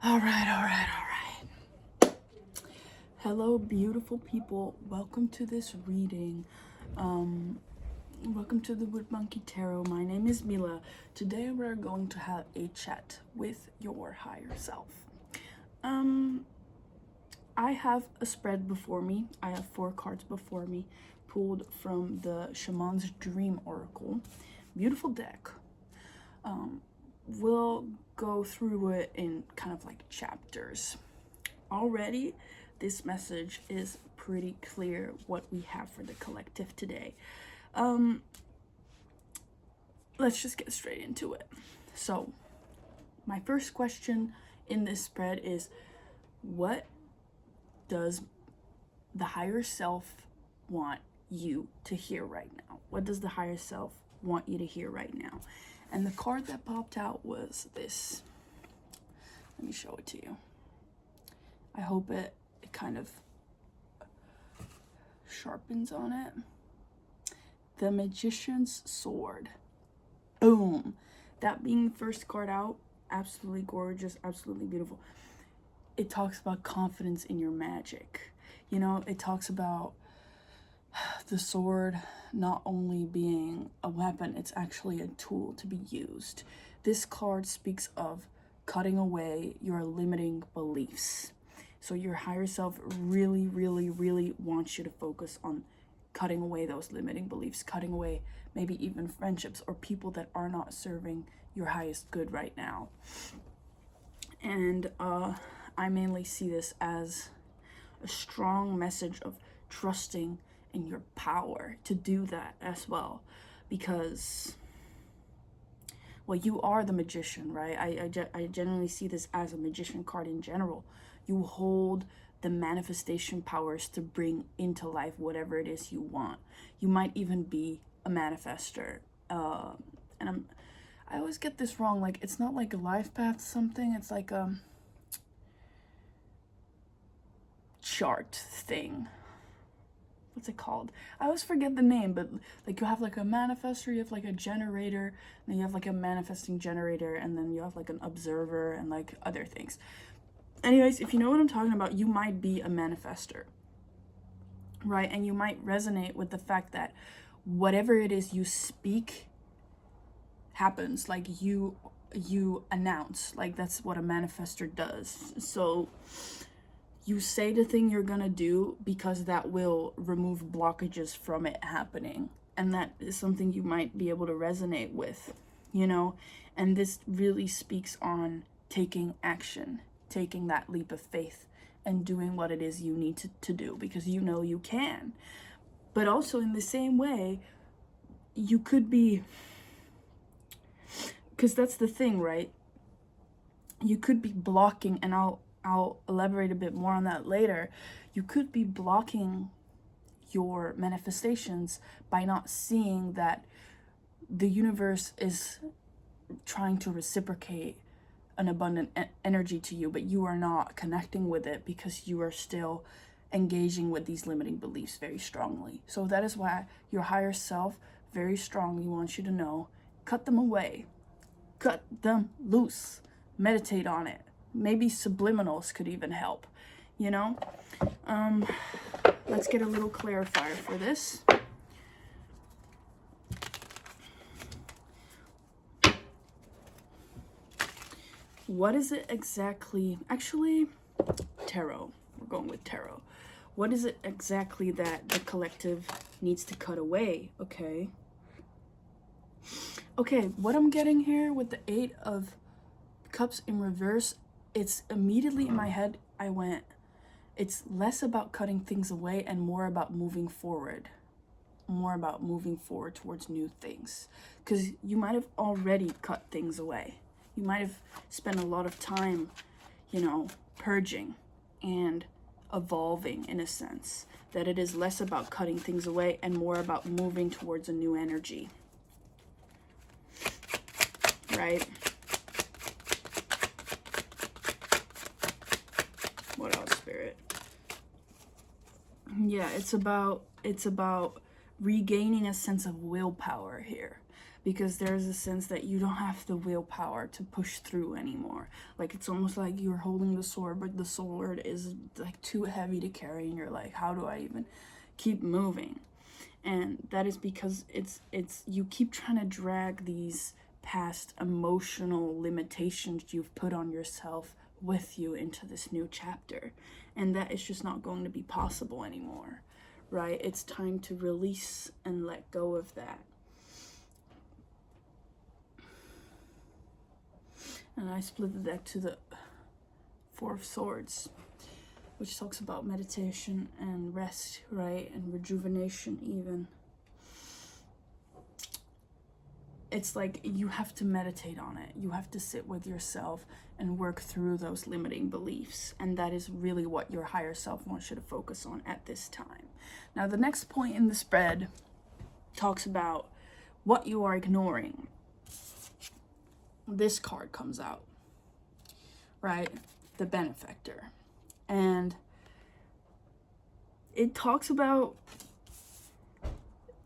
All right. Hello, beautiful people. Welcome to this reading. Welcome to the Wood Monkey Tarot. My name is Mila. Today we're going to have a chat with your higher self. I have a spread before me. I have 4 cards before me, pulled from the Shaman's Dream Oracle. Beautiful deck. We'll go through it in kind of like chapters. Already, this message is pretty clear what we have for the collective today. Let's just get straight into it. So, my first question in this spread is, what does the higher self want you to hear right now? What does the higher self want you to hear right now? And the card that popped out was this. Let me show it to you. I hope it kind of sharpens on it. The Magician's Sword. Boom. That being the first card out, absolutely gorgeous, absolutely beautiful. It talks about confidence in your magic. You know, it talks about the sword not only being a weapon, it's actually a tool to be used. This card speaks of cutting away your limiting beliefs. So your higher self really wants you to focus on cutting away those limiting beliefs, cutting away maybe even friendships or people that are not serving your highest good right now. And I mainly see this as a strong message of trusting in your power to do that as well, because, well, you are the magician, right? I generally see this as a magician card in general. You hold the manifestation powers to bring into life whatever it is you want. You might even be a manifester. And I always get this wrong. Like, it's not like a life path something. It's like a chart thing. What's it called? I always forget the name, but like you have like a manifestor, you have like a generator, then you have like a manifesting generator, and then you have like an observer and like other things. Anyways, if you know what I'm talking about, you might be a manifester, right? And you might resonate with the fact that whatever it is you speak happens. Like you announce, like that's what a manifestor does. So you say the thing you're gonna do because that will remove blockages from it happening. And that is something you might be able to resonate with, you know? And this really speaks on taking action, taking that leap of faith and doing what it is you need to do because you know you can. But also in the same way, you could be, because that's the thing, right? You could be blocking, and I'll elaborate a bit more on that later. You could be blocking your manifestations by not seeing that the universe is trying to reciprocate an abundant energy to you, but you are not connecting with it because you are still engaging with these limiting beliefs very strongly. So that is why your higher self very strongly wants you to know, cut them away, cut them loose, meditate on it. Maybe subliminals could even help, you know? Let's get a little clarifier for this. What is it exactly? Actually, tarot. We're going with tarot. What is it exactly that the collective needs to cut away? Okay, what I'm getting here with the 8 of Cups in reverse, it's immediately in my head, I went, it's less about cutting things away and more about moving forward. More about moving forward towards new things. Because you might have already cut things away. You might have spent a lot of time, you know, purging and evolving in a sense. That it is less about cutting things away and more about moving towards a new energy. Right? What else, Spirit? Yeah, it's about regaining a sense of willpower here. because there's a sense that you don't have the willpower to push through anymore. Like, it's almost like you're holding the sword, but the sword is like too heavy to carry, and you're like, how do I even keep moving? And that is because it's you keep trying to drag these past emotional limitations you've put on yourself with you into this new chapter, and that is just not going to be possible anymore, right? It's time to release and let go of that. And I split the deck to the Four of Swords, which talks about meditation and rest, right? And rejuvenation even. It's like you have to meditate on it. You have to sit with yourself and work through those limiting beliefs. And that is really what your higher self wants you to focus on at this time. Now, the next point in the spread talks about what you are ignoring. This card comes out, right? The Benefactor. And it talks about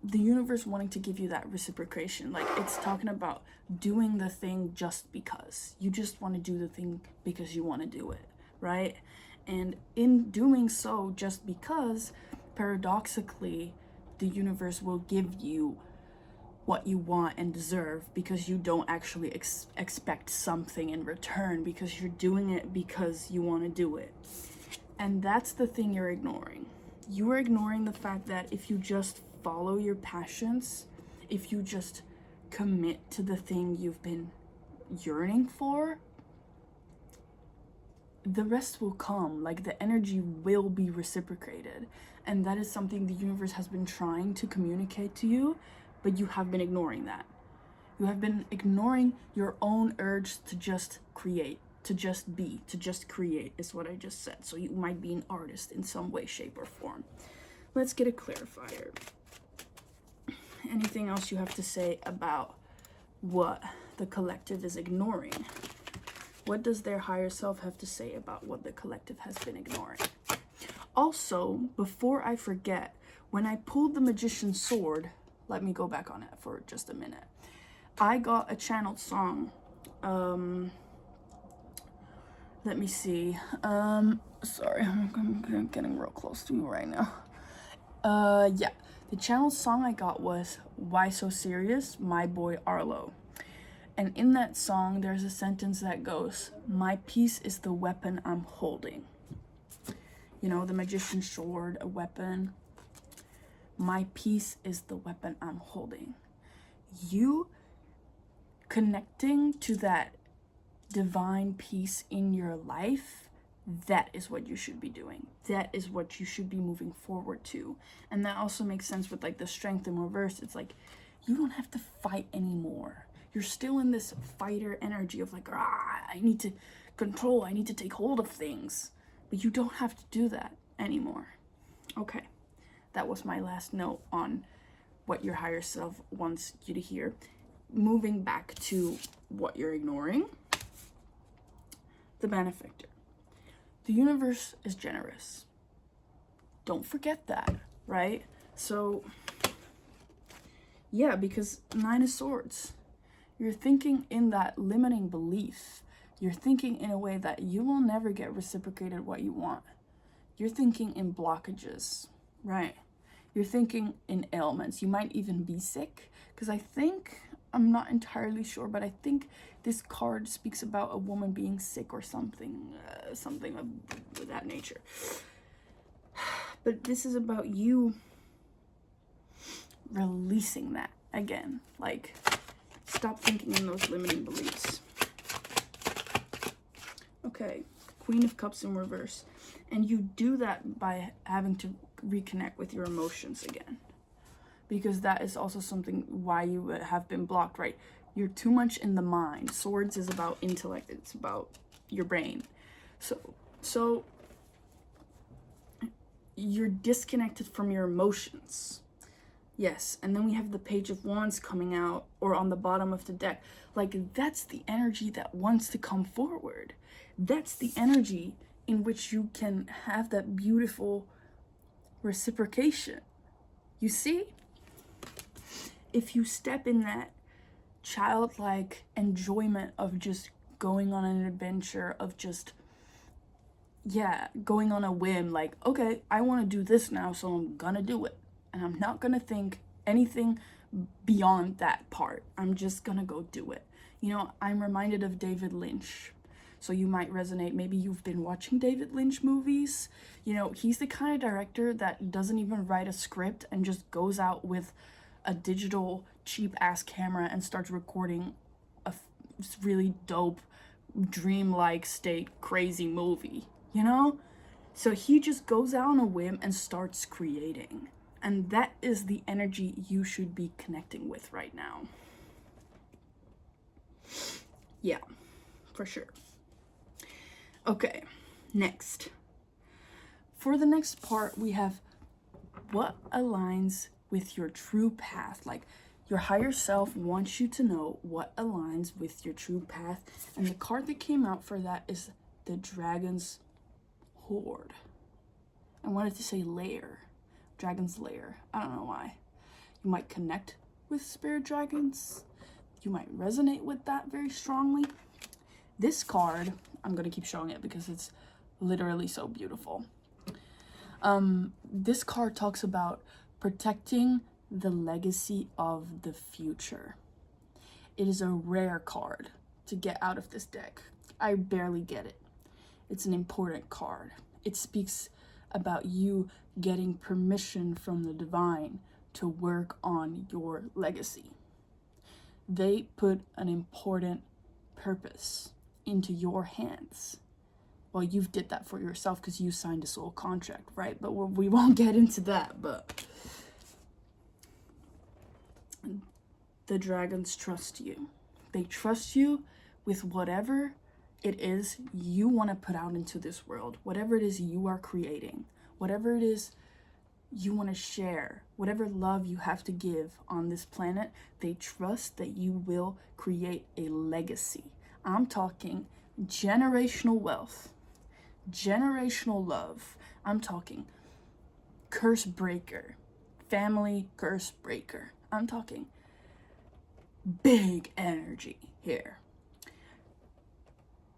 the universe wanting to give you that reciprocation. Like, it's talking about doing the thing just because. You just want to do the thing because you want to do it, right? And in doing so just because, paradoxically, the universe will give you what you want and deserve, because you don't actually expect something in return, because you're doing it because you want to do it. And that's the thing you're ignoring. You are ignoring the fact that if you just follow your passions, if you just commit to the thing you've been yearning for, the rest will come. Like, the energy will be reciprocated. And that is something the universe has been trying to communicate to you, but you have been ignoring that. You have been ignoring your own urge to just create, to just be, to just create, is what I just said. So you might be an artist in some way, shape, or form. Let's get a clarifier. Anything else you have to say about what the collective is ignoring? What does their higher self have to say about what the collective has been ignoring? Also, before I forget, when I pulled the Magician's Sword, let me go back on it for just a minute. I got a channeled song. Let me see. Sorry, I'm getting real close to you right now. Yeah. The channeled song I got was Why So Serious, My Boy Arlo. And in that song, there's a sentence that goes, my peace is the weapon I'm holding. You know, the Magician's Sword, a weapon. My peace is the weapon I'm holding. You connecting to that divine peace in your life, that is what you should be doing. That is what you should be moving forward to. And that also makes sense with like the Strength in reverse. It's like, you don't have to fight anymore. You're still in this fighter energy of like, I need to control, I need to take hold of things. But you don't have to do that anymore. Okay, that was my last note on what your higher self wants you to hear. Moving back to what you're ignoring. The Benefactor. The universe is generous. Don't forget that, right? So, yeah, because 9 of Swords. You're thinking in that limiting belief. You're thinking in a way that you will never get reciprocated what you want. You're thinking in blockages, right? You're thinking in ailments. You might even be sick. Because I'm not entirely sure, but I think this card speaks about a woman being sick or something of that nature. But this is about you releasing that again. Like, stop thinking in those limiting beliefs. Okay, Queen of Cups in reverse. And you do that by having to reconnect with your emotions again. Because that is also something why you have been blocked, right? You're too much in the mind. Swords is about intellect. It's about your brain. So you're disconnected from your emotions. Yes, and then we have the Page of Wands coming out, or on the bottom of the deck. Like, that's the energy that wants to come forward. That's the energy in which you can have that beautiful reciprocation. You see? If you step in that childlike enjoyment of just going on an adventure, of just, yeah, going on a whim, like, okay, I want to do this now, so I'm gonna do it. And I'm not gonna think anything beyond that part. I'm just gonna go do it. You know, I'm reminded of David Lynch. So you might resonate. Maybe you've been watching David Lynch movies. You know, he's the kind of director that doesn't even write a script and just goes out with a digital cheap ass camera and starts recording a really dope dreamlike state crazy movie, you know? So he just goes out on a whim and starts creating. And that is the energy you should be connecting with right now. Yeah, for sure. Okay, next. For the next part, we have what aligns with your true path. Like, your higher self wants you to know what aligns with your true path. And the card that came out for that is the Dragon's Hoard. I wanted to say lair. Dragon's lair. I don't know why. You might connect with spirit dragons. You might resonate with that very strongly. This card, I'm going to keep showing it because it's literally so beautiful. This card talks about protecting the legacy of the future. It is a rare card to get out of this deck. I barely get it. It's an important card. It speaks about you getting permission from the divine to work on your legacy. They put an important purpose into your hands. Well, you've did that for yourself because you signed a soul contract, right? But we won't get into that. But the dragons trust you. They trust you with whatever it is you want to put out into this world, whatever it is you are creating, whatever it is you want to share, whatever love you have to give on this planet. They trust that you will create a legacy. I'm talking generational wealth, generational love. I'm talking curse breaker, family curse breaker. I'm talking big energy here.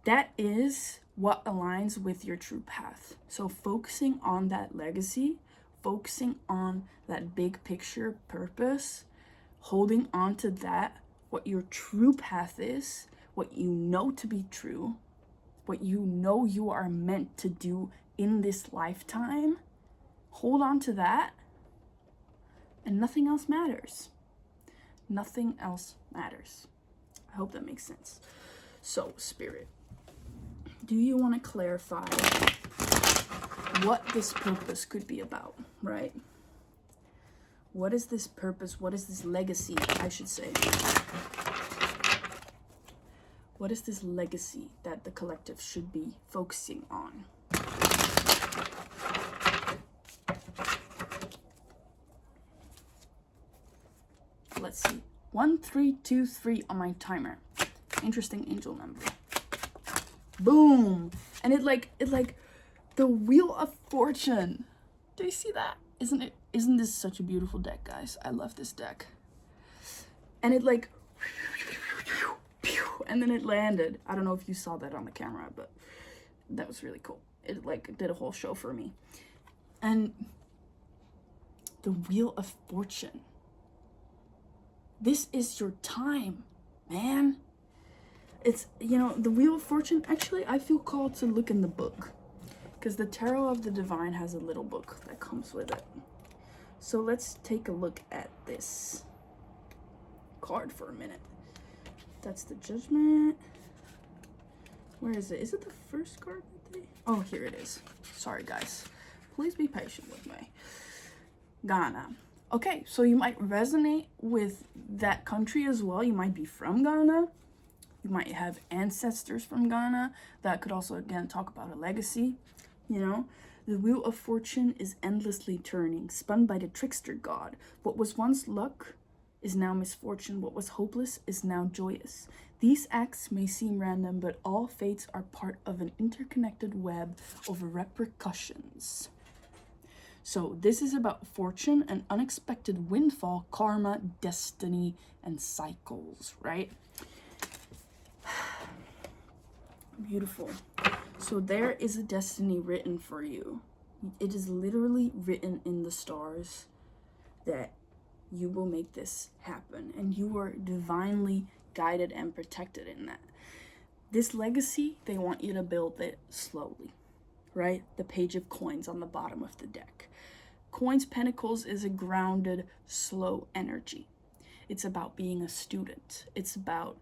That is what aligns with your true path. So focusing on that legacy, focusing on that big picture purpose, holding on to that, what your true path is, what you know to be true, what you know you are meant to do in this lifetime. Hold on to that, and nothing else matters. Nothing else matters. I hope that makes sense. So, Spirit, do you want to clarify what this purpose could be about, right? What is this purpose? What is this legacy, I should say? What is this legacy that the collective should be focusing on? Let's see. 1, 3, 2, 3 on my timer. Interesting angel number. Boom. And it like the Wheel of Fortune. Do you see that? Isn't this such a beautiful deck, guys? I love this deck. And it like, and then it landed. I don't know if you saw that on the camera, but that was really cool. It like did a whole show for me. And the Wheel of Fortune. This is your time, man. It's, you know, the Wheel of Fortune, actually, I feel called to look in the book. Because the Tarot of the Divine has a little book that comes with it. So let's take a look at this card for a minute. That's the Judgment. Where is it? Is it the first card that they... Oh, here it is. Sorry, guys. Please be patient with me. Ghana. Okay, so you might resonate with that country as well. You might be from Ghana. You might have ancestors from Ghana. That could also, again, talk about a legacy. You know, the Wheel of Fortune is endlessly turning, spun by the trickster god. What was once luck is now misfortune. What was hopeless is now joyous. These acts may seem random, but all fates are part of an interconnected web of repercussions. So this is about fortune, an unexpected windfall, karma, destiny, and cycles, right? Beautiful. So there is a destiny written for you. It is literally written in the stars that you will make this happen, and you are divinely guided and protected in that. This legacy, they want you to build it slowly, right? The page of coins on the bottom of the deck. Coins, Pentacles is a grounded, slow energy. It's about being a student. It's about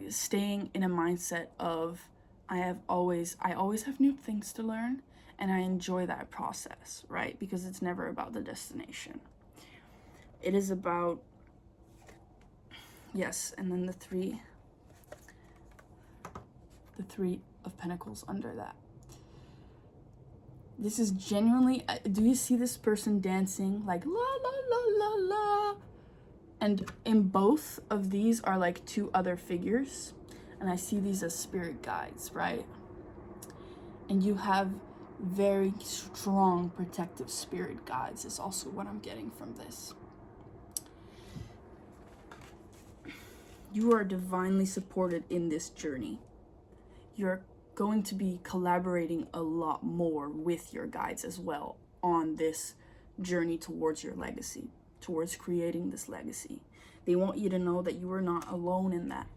staying in a mindset of I always have new things to learn, and I enjoy that process, right? Because it's never about the destination. It is about, yes, and then the three of Pentacles under that. This is genuinely, do you see this person dancing like la la la la la? And in both of these are like two other figures, and I see these as spirit guides, right? And you have very strong protective spirit guides is also what I'm getting from this. You are divinely supported in this journey. You're going to be collaborating a lot more with your guides as well on this journey towards your legacy, towards creating this legacy. They want you to know that you are not alone in that.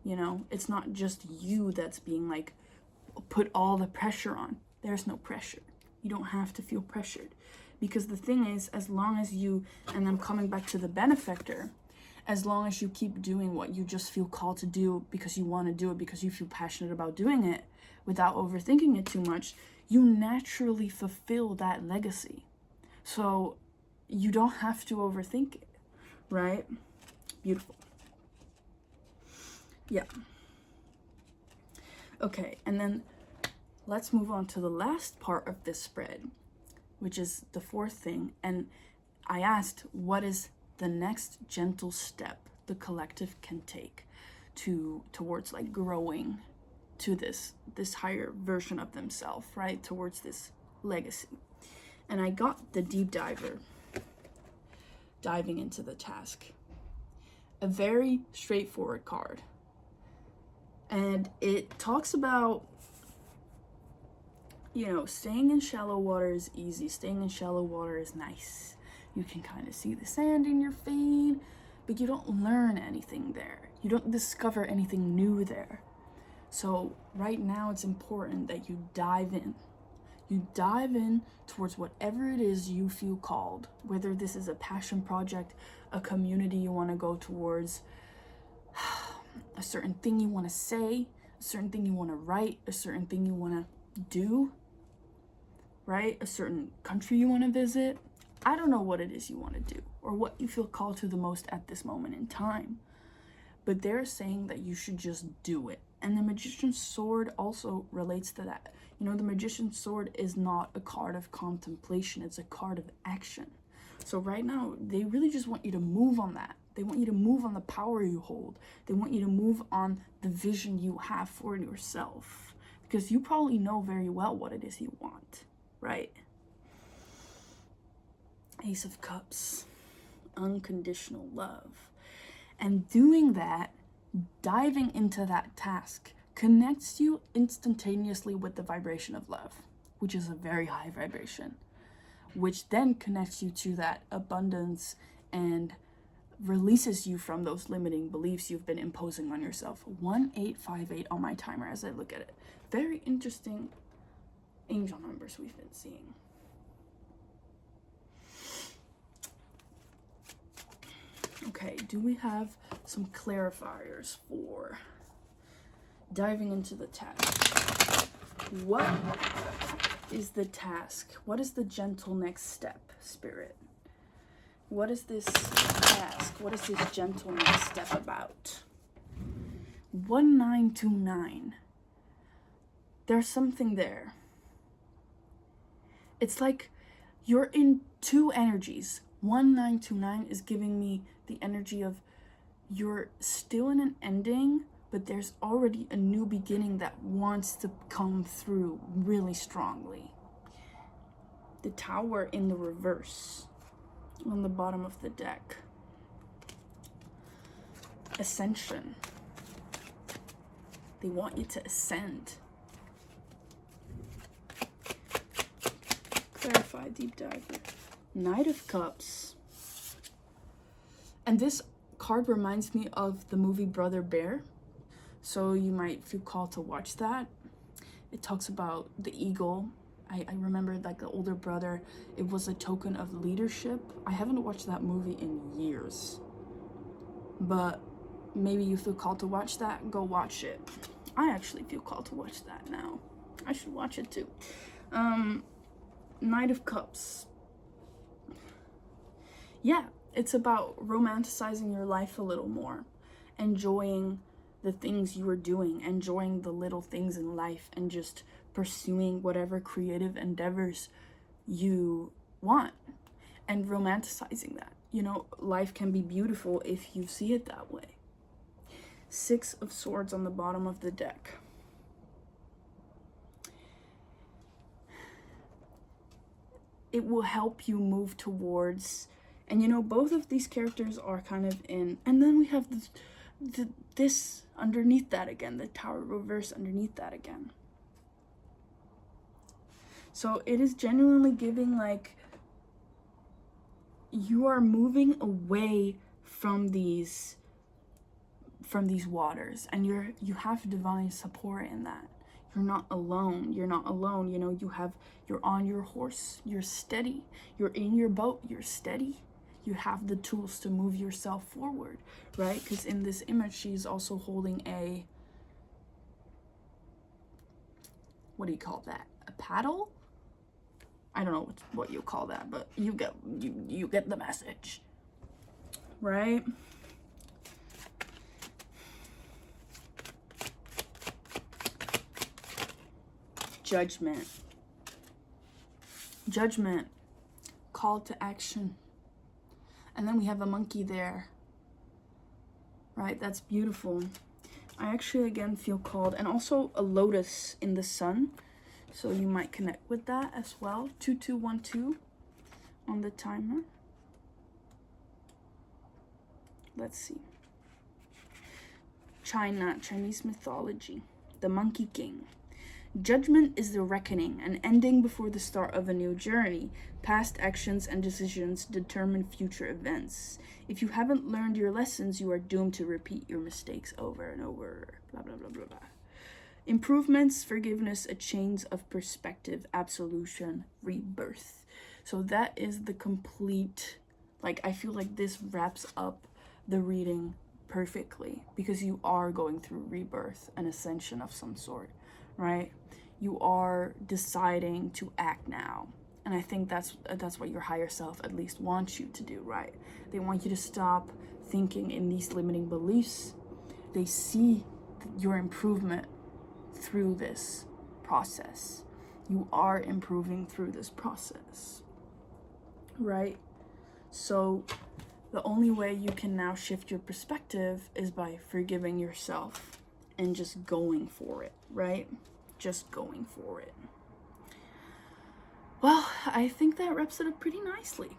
You know, it's not just you that's being like put all the pressure on. There's no pressure. You don't have to feel pressured, because the thing is, as long as you, and I'm coming back to the benefactor, as long as you keep doing what you just feel called to do because you want to do it, because you feel passionate about doing it without overthinking it too much, you naturally fulfill that legacy. So you don't have to overthink it, right? Beautiful. Yeah. Okay, and then let's move on to the last part of this spread, which is the fourth thing. And I asked, what is the next gentle step the collective can take towards like growing to this higher version of themselves, right? Towards this legacy. And I got the deep diver, diving into the task. A very straightforward card. And it talks about, you know, staying in shallow water is easy. Staying in shallow water is nice. You can kind of see the sand in your feet, but you don't learn anything there. You don't discover anything new there. So right now it's important that you dive in. You dive in towards whatever it is you feel called, whether this is a passion project, a community you want to go towards, a certain thing you want to say, a certain thing you want to write, a certain thing you want to do, right? A certain country you want to visit. I don't know what it is you want to do or what you feel called to the most at this moment in time. But they're saying that you should just do it. And the Magician's Sword also relates to that. You know, the Magician's Sword is not a card of contemplation. It's a card of action. So right now, they really just want you to move on that. They want you to move on the power you hold. They want you to move on the vision you have for yourself. Because you probably know very well what it is you want, right? Ace of Cups. Unconditional love. And doing that, diving into that task, connects you instantaneously with the vibration of love, which is a very high vibration, which then connects you to that abundance and releases you from those limiting beliefs you've been imposing on yourself. 1858 on my timer as I look at it. Very interesting angel numbers we've been seeing. Okay, do we have some clarifiers for diving into the task? What is the task? What is the gentle next step, Spirit? What is this task? What is this gentle next step about? 1929. There's something there. It's like you're in two energies. 1929 is giving me the energy of you're still in an ending but there's already a new beginning that wants to come through really strongly. The Tower in the reverse on the bottom of the deck. Ascension. They want you to ascend. Clarify, deep dive. Knight of Cups. And this card reminds me of the movie Brother Bear. So you might feel called to watch that. It talks about the eagle. I remember like the older brother. It was a token of leadership. I haven't watched that movie in years. But maybe you feel called to watch that. Go watch it. I actually feel called to watch that now. I should watch it too. Knight of Cups. Yeah, it's about romanticizing your life a little more. Enjoying the things you are doing. Enjoying the little things in life. And just pursuing whatever creative endeavors you want. And romanticizing that. You know, life can be beautiful if you see it that way. 6 of Swords on the bottom of the deck. It will help you move towards, and you know, both of these characters are kind of in, and then we have this underneath that again, the Tower reverse underneath that again. So it is genuinely giving like you are moving away from these waters, and you have divine support in that. You're not alone. You're not alone. You know, you're on your horse. You're steady. You're in your boat. You're steady. You have the tools to move yourself forward, right? Because in this image, she's also holding a, what do you call that? A paddle? I don't know what you call that, but you get the message, right? Judgment. Judgment. Call to action. And then we have a monkey there. Right? That's beautiful. I actually, again, feel called. And also a lotus in the sun. So you might connect with that as well. 2212 on the timer. Let's see. China, Chinese mythology. The Monkey King. Judgment is the reckoning, an ending before the start of a new journey. Past actions and decisions determine future events. If you haven't learned your lessons, you are doomed to repeat your mistakes over and over. Blah, blah, blah, blah, blah. Improvements, forgiveness, a change of perspective, absolution, rebirth. So that is the complete, like, I feel like this wraps up the reading perfectly, because you are going through rebirth, an ascension of some sort, right? You are deciding to act now. And I think that's what your higher self at least wants you to do, right? They want you to stop thinking in these limiting beliefs. They see your improvement through this process. You are improving through this process, right? So the only way you can now shift your perspective is by forgiving yourself and just going for it, right? Just going for it. Well, I think that wraps it up pretty nicely.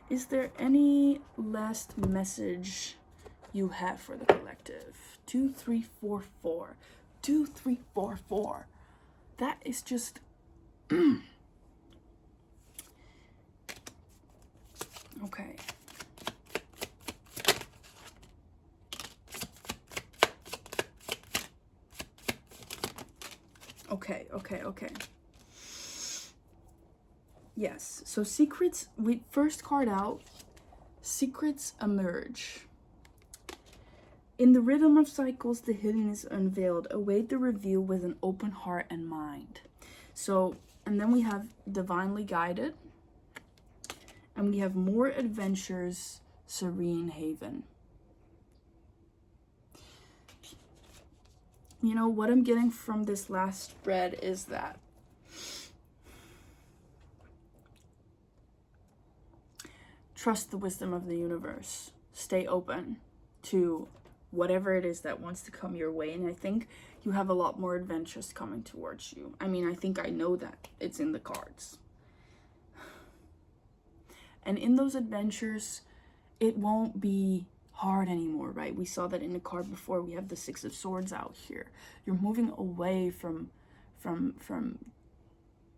Is there any last message you have for the collective? 2344. 2344. That is just okay. Okay. Yes, so secrets, we first card out, secrets emerge. In the rhythm of cycles, the hidden is unveiled. Await the reveal with an open heart and mind. So, and then we have divinely guided. And we have more adventures, serene haven. You know, what I'm getting from this last spread is that trust the wisdom of the universe. Stay open to whatever it is that wants to come your way. And I think you have a lot more adventures coming towards you. I mean, I think I know that. It's in the cards. And in those adventures, it won't be hard anymore, right? We saw that in the card before. We have the Six of Swords out here. You're moving away from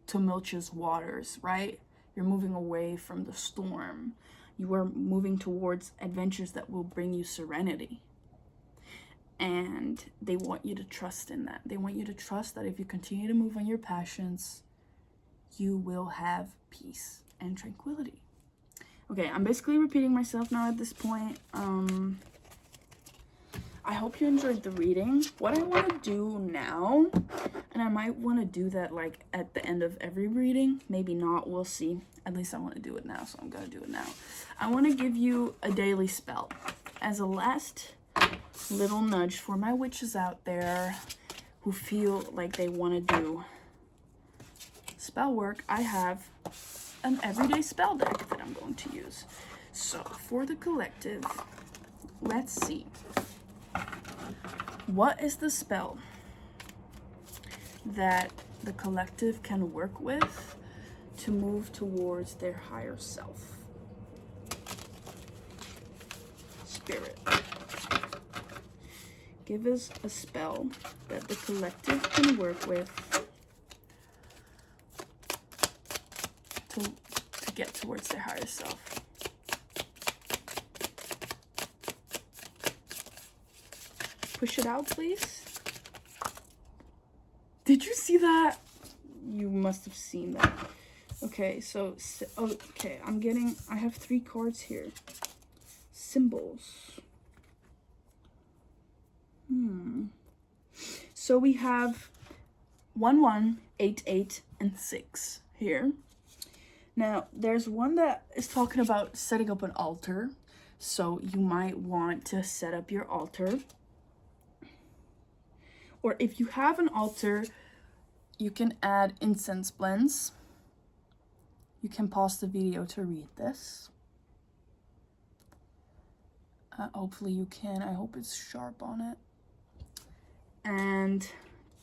tumultuous waters, right? You're moving away from the storm. You are moving towards adventures that will bring you serenity. And they want you to trust in that. They want you to trust that if you continue to move on your passions, you will have peace and tranquility. Okay, I'm basically repeating myself now at this point. I hope you enjoyed the reading. What I want to do now, and I might want to do that like at the end of every reading, maybe not, we'll see. At least I want to do it now, so I'm going to do it now. I want to give you a daily spell as a last little nudge for my witches out there who feel like they want to do spell work. I have an everyday spell deck that I'm going to use. So for the collective, let's see. What is the spell that the collective can work with to move towards their higher self? Spirit, give us a spell that the collective can work with to get towards their higher self. Push it out, please. Did you see that? You must have seen that. Okay, so, okay, I have 3 cards here. Symbols. So we have 1, 1, 8, 8, and 6 here. Now, there's one that is talking about setting up an altar. So you might want to set up your altar. Or if you have an altar, you can add incense blends. You can pause the video to read this. Hopefully you can. I hope it's sharp on it. And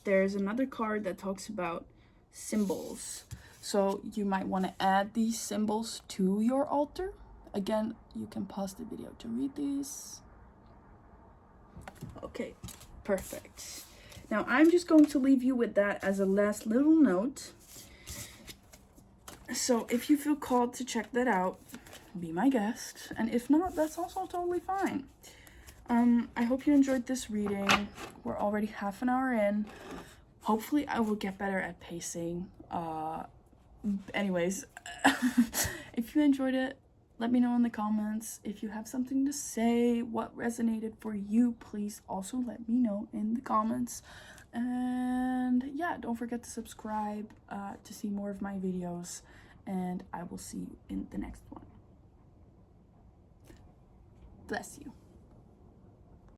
there's another card that talks about symbols. So you might want to add these symbols to your altar. Again, you can pause the video to read these. Okay, perfect. Now, I'm just going to leave you with that as a last little note. So if you feel called to check that out, be my guest. And if not, that's also totally fine. I hope you enjoyed this reading. We're already half an hour in. Hopefully, I will get better at pacing. Anyways, if you enjoyed it, let me know in the comments. If you have something to say, what resonated for you, please also let me know in the comments. And yeah, don't forget to subscribe to see more of my videos. And I will see you in the next one. Bless you.